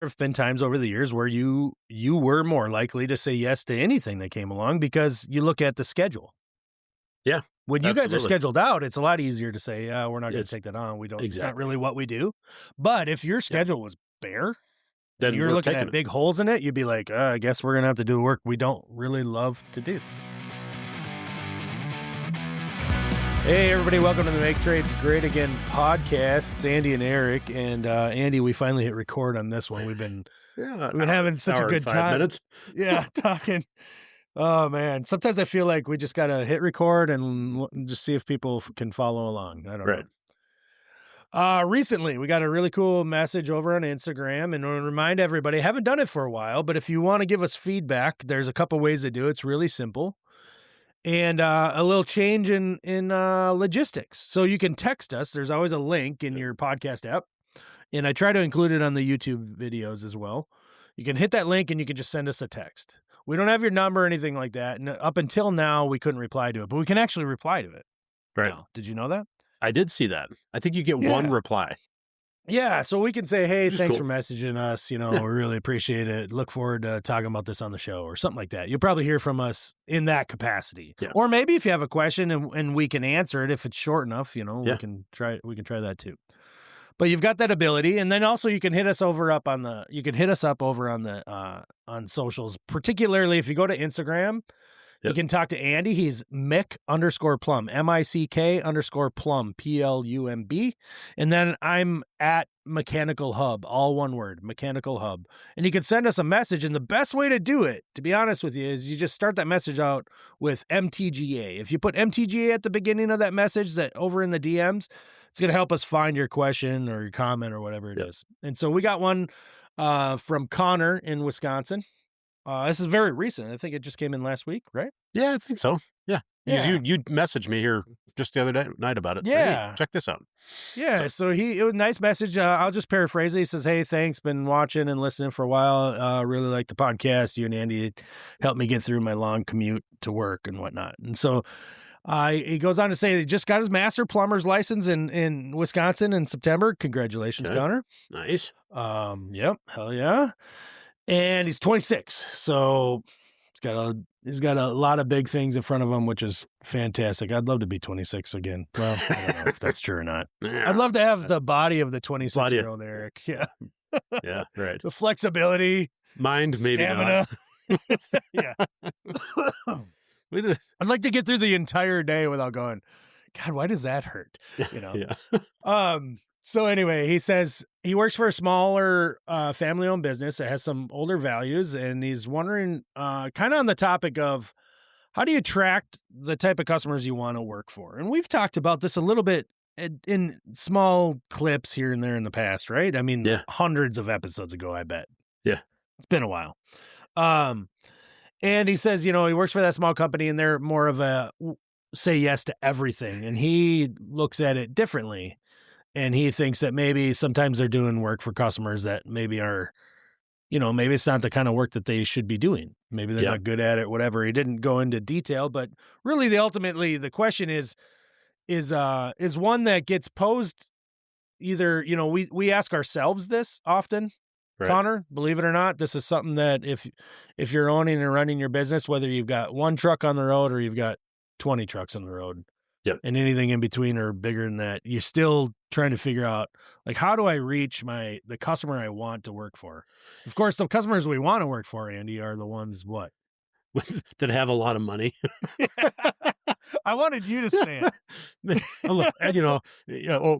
have been times over the years where you were more likely to say yes to anything that came along because you look at the schedule. Yeah, When you guys are absolutely. scheduled out, it's a lot easier to say, "Yeah, we're not gonna It's take that on. We don't It's not exactly. really what we do." But if your Yeah. schedule was bare and Then you're we're looking taking at it. big holes in it, you'd be like, I guess we're gonna have to do work we don't really love to do." Hey, everybody, welcome to the Make Trades Great Again podcast. It's Andy and Eric. And Andy, we finally hit record on this one. We've been having such a Hour and good 5 time. minutes. Yeah, talking. Oh, man. Sometimes I feel like we just got to hit record and just see if people can follow along. I don't Right. know. Recently, we got a really cool message over on Instagram, and I want to remind everybody, I haven't done it for a while, but if you want to give us feedback, there's a couple ways to do it. It's really simple. And a little change in logistics. So you can text us. There's always a link in your podcast app, and I try to include it on the YouTube videos as well. You can hit that link and you can just send us a text. We don't have your number or anything like that. And up until now, we couldn't reply to it, but we can actually reply to it. Right. Now. Did you know that? I did see that. I think you get one reply. Yeah, so we can say, hey, Which is thanks cool. for messaging us. We Yeah. really appreciate it. Look forward to talking about this on the show or something like that. You'll probably hear from us in that capacity. Yeah. Or maybe if you have a question and we can answer it, if it's short enough, Yeah. we can try that too. But you've got that ability. And then also you can hit us over on on socials, particularly if you go to Instagram. You can talk to Andy. He's Mick_Plumb, MICK_Plumb, PLUMB. And then I'm at Mechanical Hub, all one word, Mechanical Hub. And you can send us a message. And the best way to do it, to be honest with you, is you just start that message out with MTGA. If you put MTGA at the beginning of that message, that over in the DMs, it's going to help us find your question or your comment or whatever it is. And so we got one from Connor in Wisconsin. This is very recent. I think it just came in last week, right? Yeah, I think so. Yeah. You messaged me here just the other night about it. Yeah. Hey, check this out. Yeah. So it was a nice message. I'll just paraphrase it. He says, hey, thanks. Been watching and listening for a while. Really like the podcast. You and Andy helped me get through my long commute to work and whatnot. And so he goes on to say he just got his master plumber's license in Wisconsin in September. Congratulations, Connor. Nice. Yep. Hell yeah. And he's 26, so he's got a lot of big things in front of him, which is fantastic. I'd love to be 26 again. Well, I don't know if that's true or not. I'd love to have the body of the 26-year-old Eric. Yeah. Yeah, right. The flexibility. Mind, maybe stamina. not. Yeah. I'd like to get through the entire day without going, God, why does that hurt? Yeah. So anyway, he says he works for a smaller family-owned business that has some older values, and he's wondering kind of on the topic of how do you attract the type of customers you want to work for? And we've talked about this a little bit in small clips here and there in the past, right? I mean, hundreds of episodes ago, I bet. Yeah. It's been a while. And he says, he works for that small company, and they're more of a say yes to everything, and he looks at it differently. And he thinks that maybe sometimes they're doing work for customers that maybe are, maybe it's not the kind of work that they should be doing. Maybe they're not good at it, whatever. He didn't go into detail, but really ultimately the question is one that gets posed either, we ask ourselves this often, right. Connor, believe it or not, this is something that if you're owning and running your business, whether you've got one truck on the road or you've got 20 trucks on the road, and anything in between or bigger than that, you're still trying to figure out, like, how do I reach the customer I want to work for? Of course, the customers we want to work for, Andy, are the ones what? That have a lot of money. I wanted you to say it. Look, and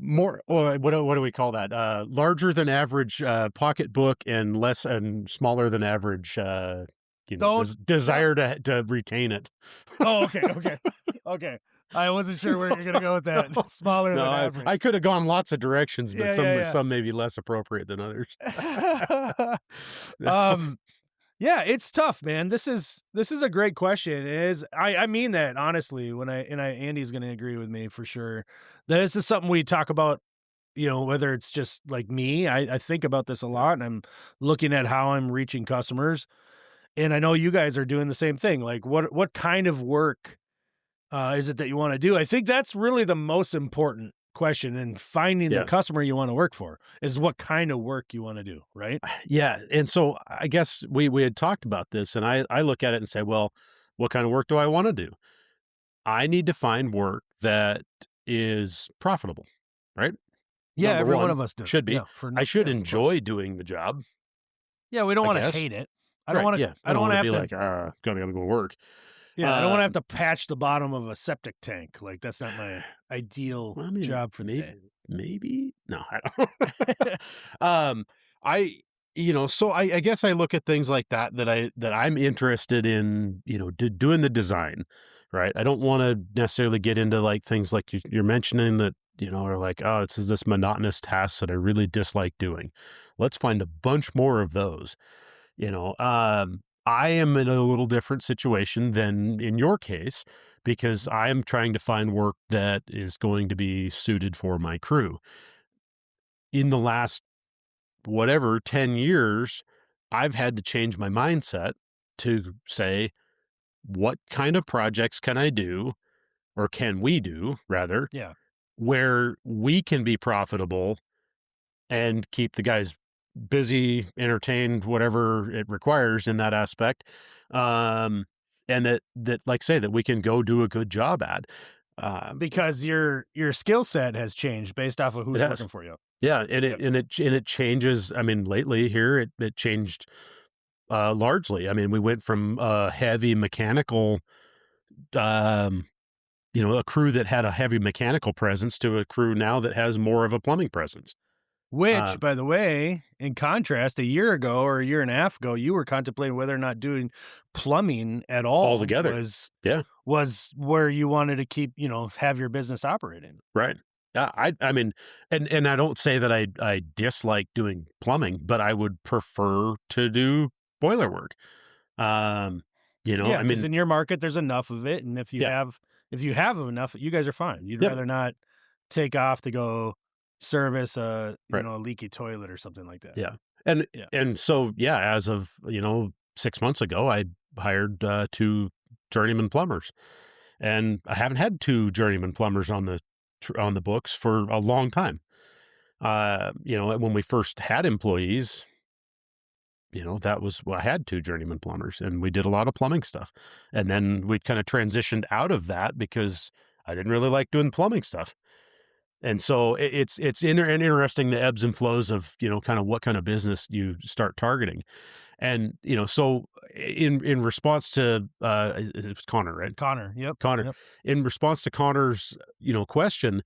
more. What do we call that? Larger than average pocketbook and smaller than average. Desire to retain it. Oh, okay. I wasn't sure where you're going to go with that. No, smaller than average. I could have gone lots of directions, but some may be less appropriate than others. Yeah, it's tough, man. This is a great question. I mean that honestly. Andy's going to agree with me for sure. This is something we talk about. Whether it's just like me, I think about this a lot, and I'm looking at how I'm reaching customers. And I know you guys are doing the same thing. Like, what kind of work is it that you want to do? I think that's really the most important question, and finding the Yeah. customer you want to work for is what kind of work you want to do, right? Yeah. And so I guess we had talked about this, and I look at it and say, well, what kind of work do I want to do? I need to find work that is profitable, right? Yeah, Number every one one, of us do. should be. Yeah, I should yeah, of course. enjoy doing the job, Yeah, we don't I want to guess. hate it. I don't Right. want to. Yeah. I I don't don't want want to to have be to. like, gotta go work. Yeah, I don't want to have to patch the bottom of a septic tank. Like that's not my ideal Well, I mean, job for the day. maybe no, I don't. I so I guess I look at things like that I'm interested in, doing the design, right? I don't want to necessarily get into like things like you're mentioning that are like, oh, it's this monotonous task that I really dislike doing. Let's find a bunch more of those. I am in a little different situation than in your case because I am trying to find work that is going to be suited for my crew. In the last, whatever, 10 years, I've had to change my mindset to say, what kind of projects can I do, or can we do, rather, Yeah. where we can be profitable and keep the guys busy, entertained, whatever it requires in that aspect. And that like say that we can go do a good job at. Because your skill set has changed based off of who's working for you. Yeah, and it changes. I mean, lately here it changed largely. I mean, we went from heavy mechanical, a crew that had a heavy mechanical presence to a crew now that has more of a plumbing presence. Which, by the way, in contrast, a year ago or a year and a half ago, you were contemplating whether or not doing plumbing at all altogether. Was where you wanted to keep, have your business operating. Right. I mean, and I don't say that I dislike doing plumbing, but I would prefer to do boiler work. I because mean, in your market, there's enough of it. And if you have enough, you guys are fine. You'd rather not take off to go service a leaky toilet or something like that. Yeah. And so, as of, 6 months ago, I hired 2 journeyman plumbers, and I haven't had 2 journeyman plumbers on the books for a long time. When we first had employees, I had 2 journeyman plumbers, and we did a lot of plumbing stuff. And then we kind of transitioned out of that because I didn't really like doing plumbing stuff. And so it's interesting, the ebbs and flows of, kind of what kind of business you start targeting. And, so in response to, it was Connor, right? Connor. Yep. Connor. Yep. In response to Connor's, question,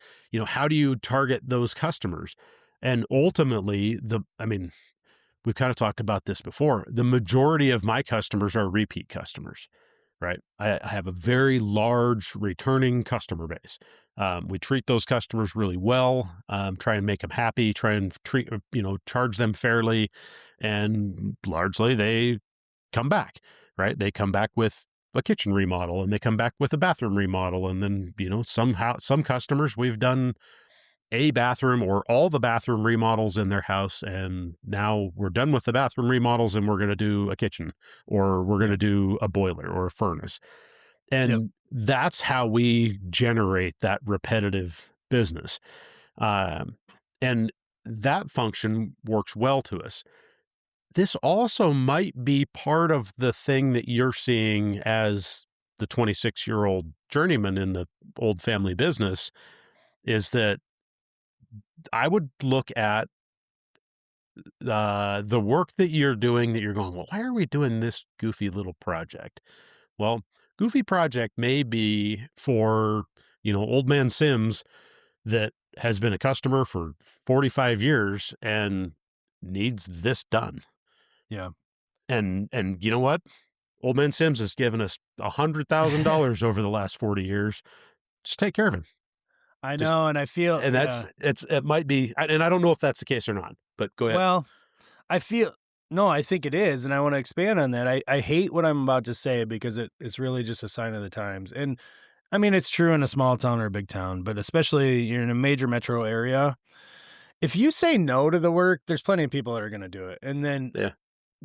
how do you target those customers? And ultimately, we've kind of talked about this before. The majority of my customers are repeat customers, right? I have a very large returning customer base. We treat those customers really well, try and make them happy, try and charge them fairly. And largely they come back, right? They come back with a kitchen remodel, and they come back with a bathroom remodel. And then, somehow some customers we've done a bathroom or all the bathroom remodels in their house, and now we're done with the bathroom remodels and we're going to do a kitchen, or we're going to do a boiler or a furnace. And that's how we generate that repetitive business. And that function works well to us. This also might be part of the thing that you're seeing as the 26-year-old journeyman in the old family business, is that I would look at the work that you're doing, that you're going, well, why are we doing this goofy little project? Well, goofy project may be for, old man Sims that has been a customer for 45 years and needs this done. Yeah. And you know what? Old man Sims has given us $100,000 over the last 40 years. Just take care of him. I know, and I feel, and it might be, and I don't know if that's the case or not, but go ahead. Well, I think it is, and I want to expand on that. I hate what I'm about to say because it's really just a sign of the times. And I mean, it's true in a small town or a big town, but especially you're in a major metro area. If you say no to the work, there's plenty of people that are going to do it. And then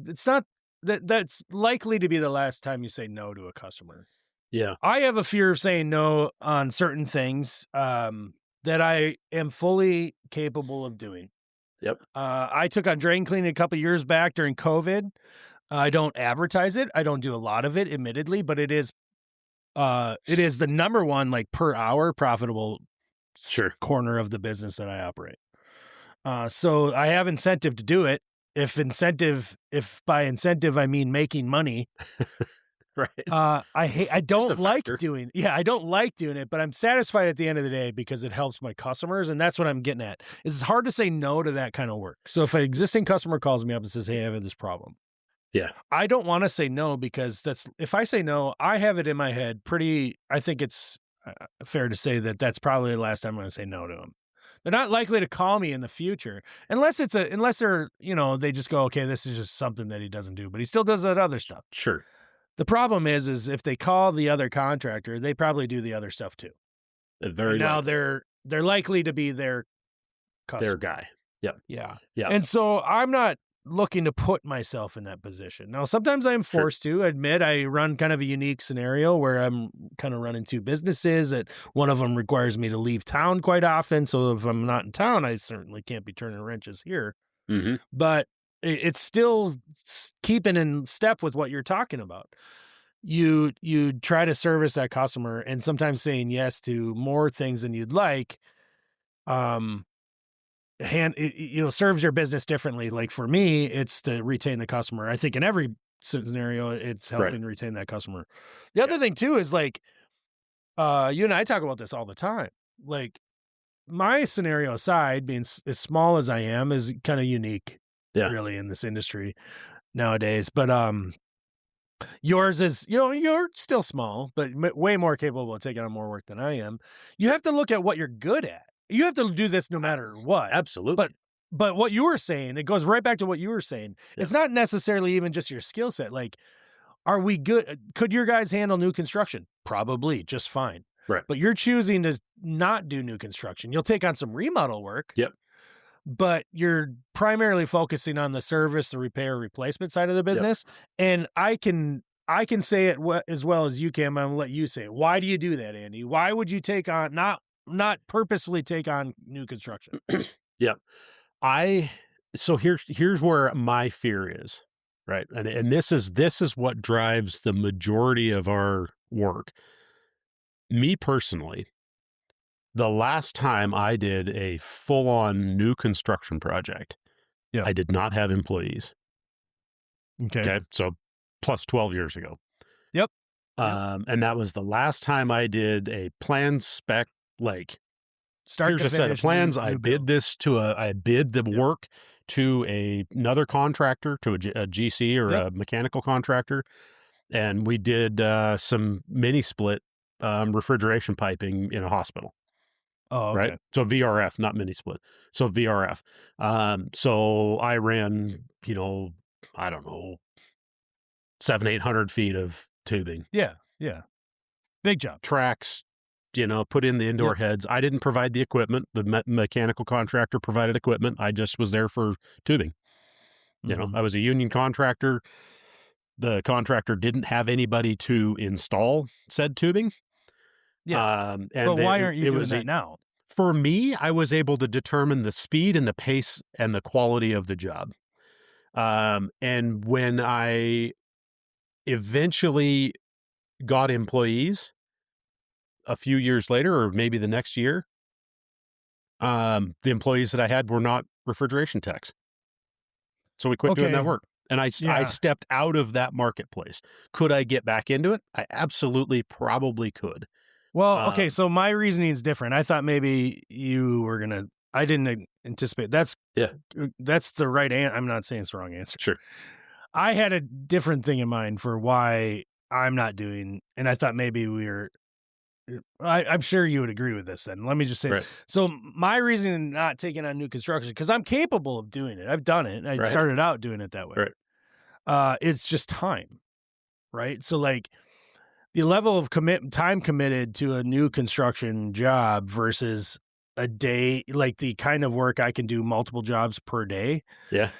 it's not that's likely to be the last time you say no to a customer. Yeah. I have a fear of saying no on certain things that that I am fully capable of doing. Yep. I took on drain cleaning a couple years back during COVID. I don't advertise it. I don't do a lot of it, admittedly, but it is the number one, like, per hour profitable Sure. corner of the business that I operate. So I have incentive to do it. If by incentive I mean making money, Right. I don't like factor. doing it, but I'm satisfied at the end of the day because it helps my customers, and that's what I'm getting at. It's hard to say no to that kind of work. So if an existing customer calls me up and says, "Hey, I have this problem," Yeah. I don't want to say no, because if I say no, I have it in my head I think it's fair to say that that's probably the last time I'm going to say no to them. They're not likely to call me in the future unless they're, they just go, okay, this is just something that he doesn't do, but he still does that other stuff. Sure. The problem is if they call the other contractor, they probably do the other stuff too. Now likely. they're likely to be their customer. Their guy. Yep. Yeah. Yeah. And so I'm not looking to put myself in that position. Now, sometimes I'm forced to admit I run kind of a unique scenario where I'm kind of running two businesses, that one of them requires me to leave town quite often. So if I'm not in town, I certainly can't be turning wrenches here. Mm-hmm. But it's still keeping in step with what you're talking about. You try to service that customer, and sometimes saying yes to more things than you'd like, serves your business differently. Like for me, it's to retain the customer. I think in every scenario, it's helping retain that customer. The other thing too is, like, you and I talk about this all the time. Like, my scenario aside, being as small as I am, is kind of unique, really, in this industry nowadays. But yours is, you're still small, but way more capable of taking on more work than I am. You have to look at what you're good at. You have to do this no matter what. Absolutely. But what you were saying, it goes right back to what you were saying. Yeah. It's not necessarily even just your skill set. Like, are we good? Could your guys handle new construction? Probably just fine. Right. But you're choosing to not do new construction. You'll take on some remodel work. Yep. But you're primarily focusing on the service, the repair, replacement side of the business. Yep. And I can say it as well as you can. I'm going to let you say it. Why do you do that, Andy? Why would you take on not purposefully take on new construction? Yeah. So here's where my fear is, right? And this is what drives the majority of our work. Me personally, the last time I did a full-on new construction project, I did not have employees. Okay. So plus 12 years ago. Yep. And that was the last time I did a plan spec, like, here's a set of plans. I bid the work to another contractor, to a GC or a mechanical contractor. And we did some mini split refrigeration piping in a hospital. Oh, okay. Right. So VRF, not mini split. So VRF. So I ran, I don't know, 700-800 feet of tubing. Yeah. Yeah. Big job. Tracks, put in the indoor heads. I didn't provide the equipment. The mechanical contractor provided equipment. I just was there for tubing. I was a union contractor. The contractor didn't have anybody to install said tubing. Yeah. But why aren't you doing that now? For me, I was able to determine the speed and the pace and the quality of the job. And when I eventually got employees a few years later, or maybe the next year, the employees that I had were not refrigeration techs. So we quit doing that work. And I stepped out of that marketplace. Could I get back into it? I absolutely probably could. Well, okay, so my reasoning is different. I thought maybe you were I didn't anticipate. That's the right answer. I'm not saying it's the wrong answer. Sure. I had a different thing in mind for why I'm not doing, and I thought maybe I'm sure you would agree with this then. Let me just say, so my reason in not taking on new construction, because I'm capable of doing it. I've done it. I started out doing it that way. Right. It's just time, right? So, like, the level of time committed to a new construction job versus a day, like the kind of work I can do multiple jobs per day. Yeah.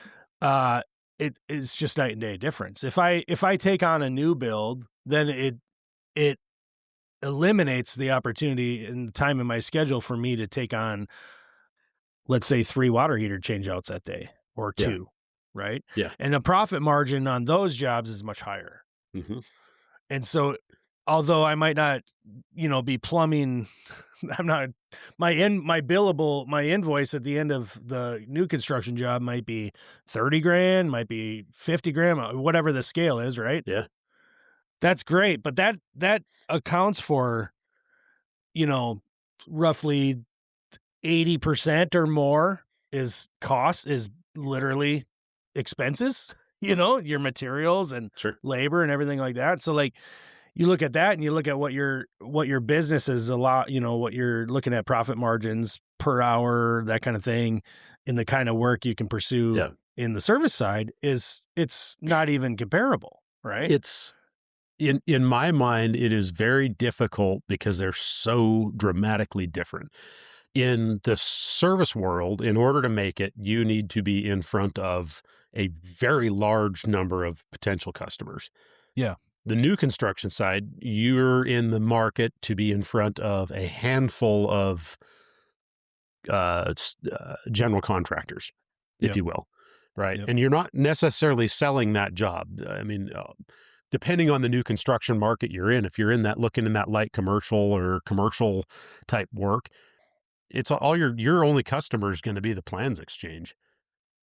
It is just night and day difference. If I take on a new build, then it eliminates the opportunity and time in my schedule for me to take on, let's say, 3 water heater changeouts that day or 2, right? Yeah. And the profit margin on those jobs is much higher. Mm-hmm. And so, although I might not, be plumbing, I'm not, my invoice at the end of the new construction job might be 30 grand, might be 50 grand, whatever the scale is, right? Yeah. That's great. But that accounts for, roughly 80% or more is literally expenses, your materials and labor and everything like that. So like, you look at that and you look at what your business is what you're looking at, profit margins per hour, that kind of thing, in the kind of work you can pursue in the service side, it's not even comparable, right? It's in my mind, it is very difficult because they're so dramatically different. In the service world, in order to make it, you need to be in front of a very large number of potential customers. Yeah. The new construction side, you're in the market to be in front of a handful of general contractors, if you will, right? And you're not necessarily selling that job. I mean, depending on the new construction market you're in, if you're looking in that light commercial or commercial type work, it's all your only customer is going to be the plans exchange,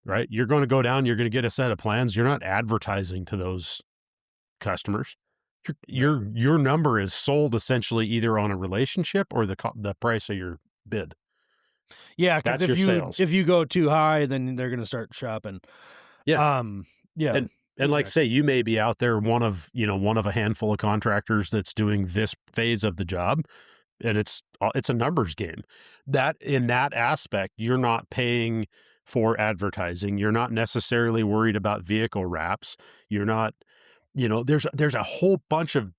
right? You're going to go down, you're going to get a set of plans. You're not advertising to those customers. Your number is sold essentially either on a relationship or the price of your bid. Yeah, because if you go too high, then they're going to start shopping. Yeah. Yeah. And like say, you may be out there one of a handful of contractors that's doing this phase of the job, and it's a numbers game. That in that aspect, you're not paying for advertising. You're not necessarily worried about vehicle wraps. You're not, there's a whole bunch of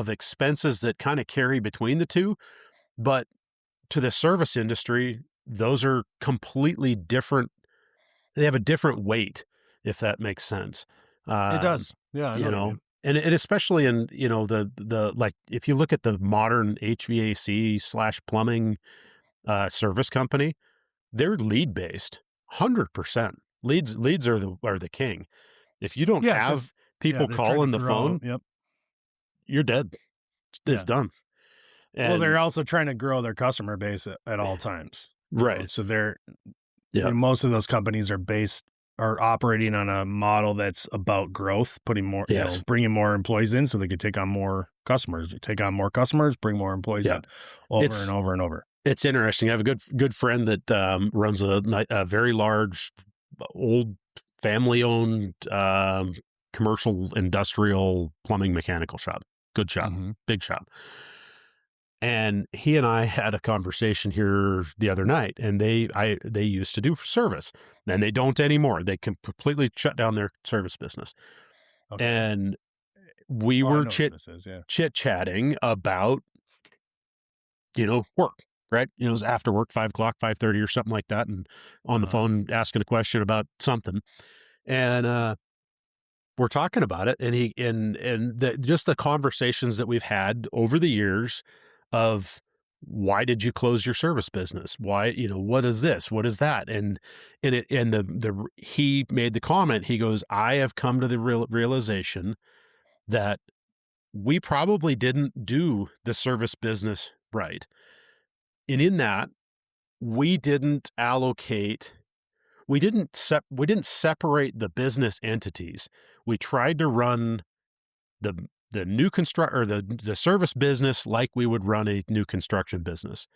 expenses that kind of carry between the two, but to the service industry, those are completely different. They have a different weight, if that makes sense. It does. Yeah. And especially in, the like, if you look at the modern HVAC / plumbing service company, they're lead based, 100%. Leads are the king. If you don't have people calling the phone, you're dead. It's done. And they're also trying to grow their customer base at all times. Right. So they're, most of those companies are operating on a model that's about growth, putting more, bringing more employees in so they could take on more customers, bring more employees in over and over and over. It's interesting. I have a good friend that runs a very large, old family-owned commercial industrial plumbing mechanical shop. Good shop, big shop. And he and I had a conversation here the other night, and they used to do service, and they don't anymore. They completely shut down their service business. Okay. And we were chit-chatting about, work, right? It was after work, 5 o'clock, 5:30 or something like that, and on the phone asking a question about something. And we're talking about it, and just the conversations that we've had over the years of why did you close your service business? Why, what is this? What is that? And he made the comment, he goes, I have come to the realization that we probably didn't do the service business right. And in that, we didn't separate the business entities. We tried to run the new the service business like we would run a new construction business.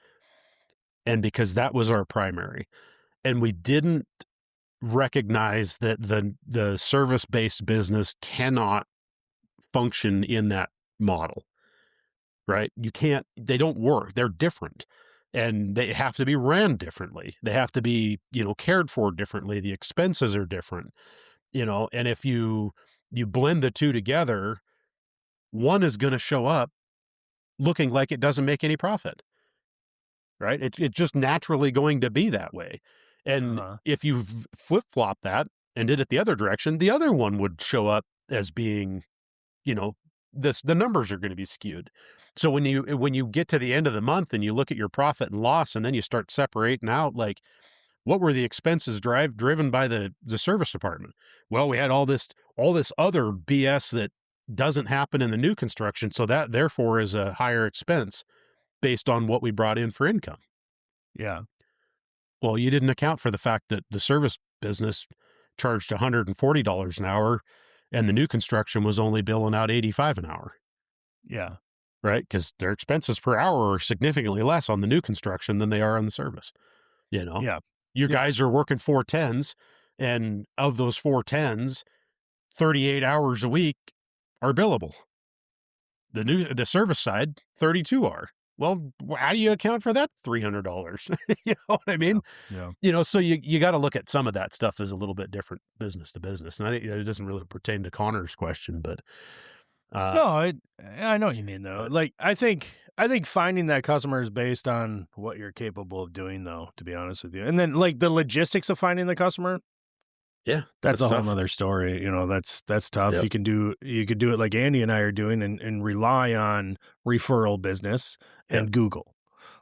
And because that was our primary, and we didn't recognize that the service-based business cannot function in that model, right? They don't work. They're different, and they have to be ran differently. They have to be, cared for differently. The expenses are different, and if you blend the two together, one is going to show up looking like it doesn't make any profit, right? It's just naturally going to be that way. And if you flip-flop that and did it the other direction, the other one would show up as being, the numbers are going to be skewed. So when you get to the end of the month and you look at your profit and loss, and then you start separating out, like, what were the expenses driven by the service department? Well, we had all this other BS that doesn't happen in the new construction, so that therefore is a higher expense based on what we brought in for income. Yeah. Well, you didn't account for the fact that the service business charged $140 an hour and the new construction was only billing out $85 an hour. Yeah. Right? Because their expenses per hour are significantly less on the new construction than they are on the service. You know? Yeah. Your guys are working 410s, and of those 410s, 38 hours a week are billable. The service side, 32 are. Well, how do you account for that $300? You know what I mean? Yeah. You know, so you got to look at some of that stuff as a little bit different business to business. And it doesn't really pertain to Connor's question, but no, I know what you mean though. Like I think finding that customer is based on what you're capable of doing, though. To be honest with you, and then like the logistics of finding the customer. Yeah, that's a tough. whole other story. You know, that's tough. Yep. You could do it like Andy and I are doing, and rely on referral business and Google.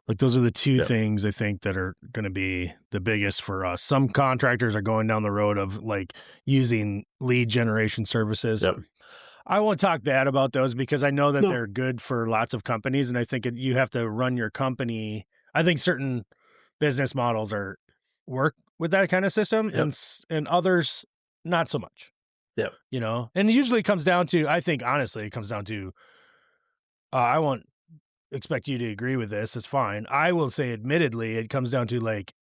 Like those are the two things I think that are going to be the biggest for us. Some contractors are going down the road of like using lead generation services. Yep. I won't talk bad about those because I know that they're good for lots of companies, and I think you have to run your company. I think certain business models work with that kind of system, and others not so much. Yep. You know, and it usually comes down to, I think honestly, it comes down to, I won't expect you to agree with this. It's fine. I will say, admittedly, it comes down to like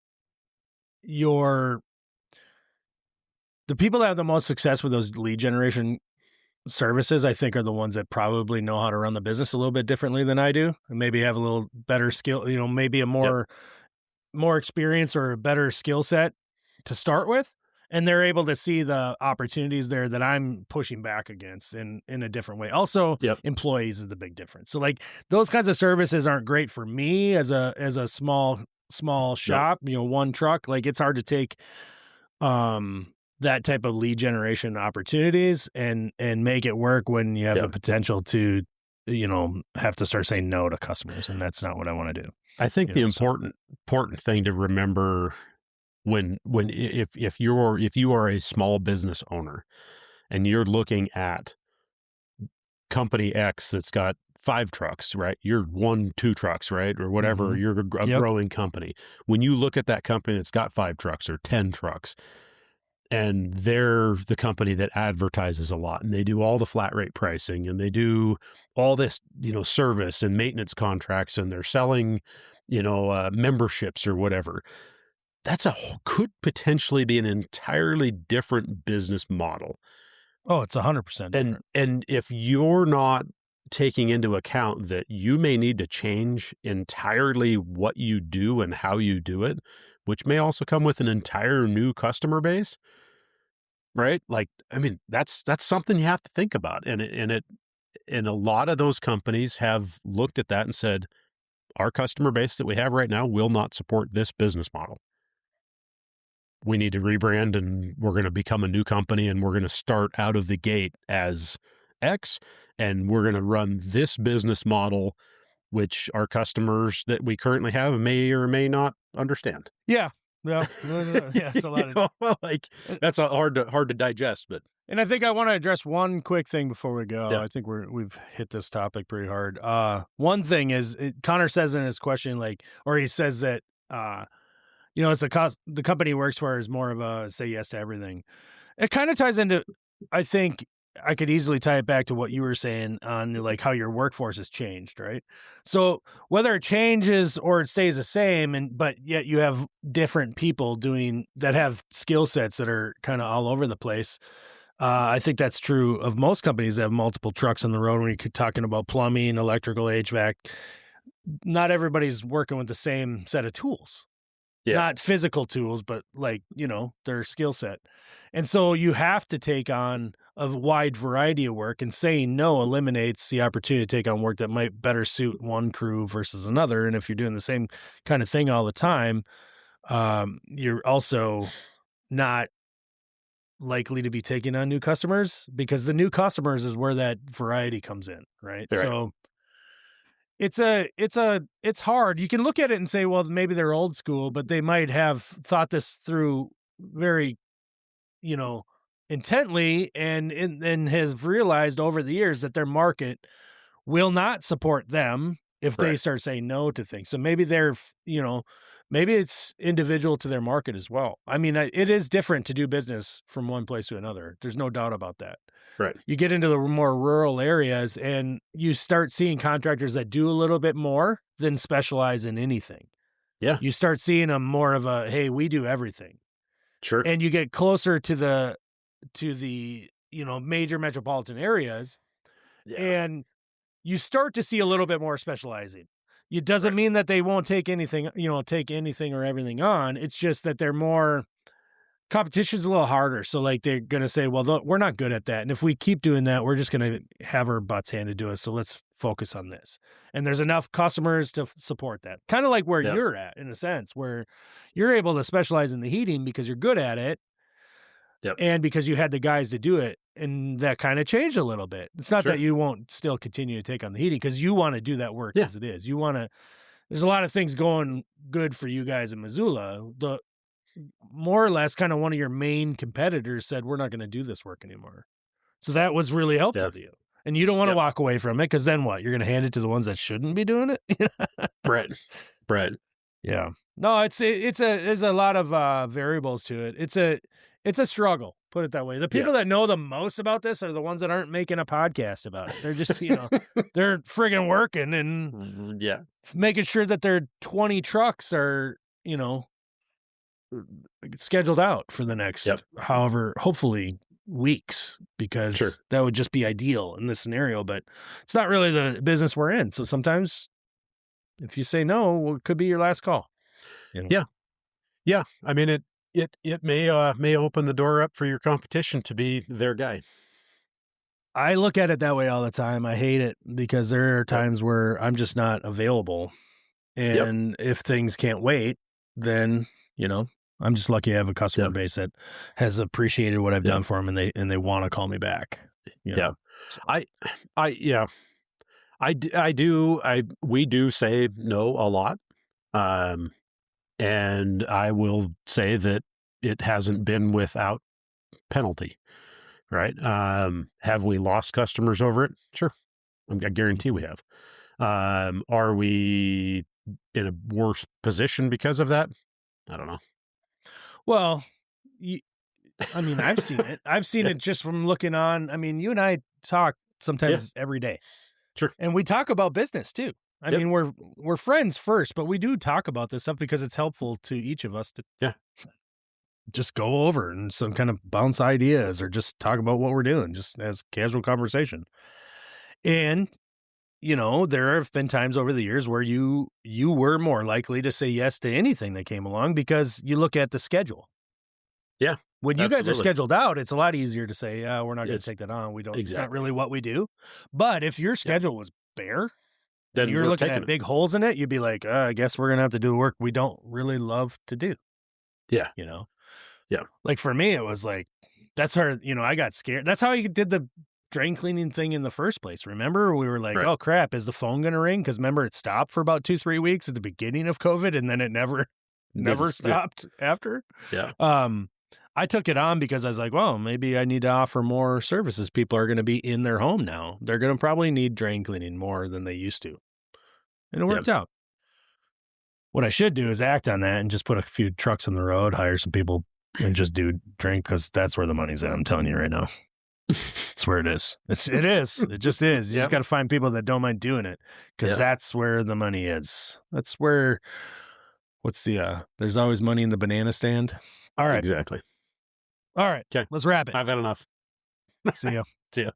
the people that have the most success with those lead generation services, I think, are the ones that probably know how to run the business a little bit differently than I do, and maybe have a little better skill, you know, maybe a more experience or a better skill set to start with. And they're able to see the opportunities there that I'm pushing back against in a different way. Also, employees is the big difference. So like those kinds of services aren't great for me as a small shop, you know, one truck. Like it's hard to take, that type of lead generation opportunities and make it work when you have the potential to, you know, have to start saying no to customers. And that's not what I want to do. I think the important thing to remember if you are a small business owner and you're looking at company X that's got 5 trucks, right? You're 1-2 trucks, right? Or whatever. Mm-hmm. You're a growing company. When you look at that company that's got 5 trucks or 10 trucks, and they're the company that advertises a lot, and they do all the flat rate pricing, and they do all this, you know, service and maintenance contracts, and they're selling, you know, memberships or whatever. Could potentially be an entirely different business model. Oh, it's 100% different. And if you're not taking into account that you may need to change entirely what you do and how you do it, which may also come with an entire new customer base, right? Like, I mean, that's something you have to think about. And a lot of those companies have looked at that and said, our customer base that we have right now will not support this business model. We need to rebrand, and we're going to become a new company, and we're going to start out of the gate as X, and we're going to run this business model, which our customers that we currently have may or may not understand. Yeah. Yeah. It's a lot of like that's hard to digest, but. And I think I want to address one quick thing before we go. Yeah. I think we've hit this topic pretty hard. One thing is Connor says in his question, or he says that, you know, the company he works for is more of a say yes to everything. It kind of ties into, I think I could easily tie it back to what you were saying on like how your workforce has changed, right? So whether it changes or it stays the same, but yet you have different people that have skill sets that are kind of all over the place. I think that's true of most companies that have multiple trucks on the road. When you're talking about plumbing, electrical, HVAC, not everybody's working with the same set of tools. Yeah. Not physical tools, but like, you know, their skill set. And so you have to take on a wide variety of work, and saying no eliminates the opportunity to take on work that might better suit one crew versus another. And if you're doing the same kind of thing all the time, you're also not likely to be taking on new customers, because the new customers is where that variety comes in, right? Right. So it's hard. You can look at it and say, well, maybe they're old school, but they might have thought this through very, intently, and have realized over the years that their market will not support them if they start saying no to things. So maybe maybe it's individual to their market as well. I mean, it is different to do business from one place to another. There's no doubt about that. Right. You get into the more rural areas and you start seeing contractors that do a little bit more than specialize in anything. Yeah. You start seeing them more of a, hey, we do everything. Sure. And you get closer to the major metropolitan areas, and you start to see a little bit more specializing. It doesn't mean that they won't take anything or everything on. It's just that they're more, competition's a little harder. So like they're going to say, well, we're not good at that. And if we keep doing that, we're just going to have our butts handed to us. So let's focus on this. And there's enough customers to support that. Kind of like where you're at, in a sense, where you're able to specialize in the heating because you're good at it. Yep. And because you had the guys to do it, and that kind of changed a little bit. It's not that you won't still continue to take on the heating, because you want to do that work as it is. You want to, there's a lot of things going good for you guys in Missoula. The more or less kind of one of your main competitors said, we're not going to do this work anymore. So that was really helpful to you. And you don't want to walk away from it, because then what? You're going to hand it to the ones that shouldn't be doing it? Brett. Yeah. No, there's a lot of variables to it. It's a struggle, put it that way. The people that know the most about this are the ones that aren't making a podcast about it. They're just, they're friggin' working and making sure that their 20 trucks are, scheduled out for the next, however, hopefully weeks, because that would just be ideal in this scenario, but it's not really the business we're in. So sometimes if you say no, well, it could be your last call. Yeah. I mean, it may open the door up for your competition to be their guy. I look at it that way all the time. I hate it, because there are times where I'm just not available. And if things can't wait, then, I'm just lucky I have a customer base that has appreciated what I've done for them, and they want to call me back. So. We do say no a lot. And I will say that it hasn't been without penalty, right? Have we lost customers over it? Sure. I guarantee we have. Are we in a worse position because of that? I don't know. Well, I've seen it. I've seen it just from looking on. I mean, you and I talk sometimes every day. Sure. And we talk about business too. I mean, we're friends first, but we do talk about this stuff because it's helpful to each of us to just go over and some kind of bounce ideas, or just talk about what we're doing, just as casual conversation. And, there have been times over the years where you were more likely to say yes to anything that came along, because you look at the schedule. Yeah. When you guys are scheduled out, it's a lot easier to say, we're not going to take that on. We don't, It's not really what we do. But if your schedule was bare, then you're looking at big holes in it, you'd be like, I guess we're going to have to do work we don't really love to do. Yeah. Yeah. Like for me, it was like, that's how, I got scared. That's how I did the drain cleaning thing in the first place. Remember, we were like, oh crap, is the phone going to ring? Because remember, it stopped for about 2-3 weeks at the beginning of COVID, and then it never stopped after. Yeah. I took it on because I was like, well, maybe I need to offer more services. People are going to be in their home now. They're going to probably need drain cleaning more than they used to. And it worked out. What I should do is act on that and just put a few trucks on the road, hire some people, and just do drain, because that's where the money's at. I'm telling you right now. It's where it is. It is. It just is. You just got to find people that don't mind doing it, because that's where the money is. That's where, there's always money in the banana stand. All right. Exactly. All right. Okay. Let's wrap it. I've had enough. See ya. See ya.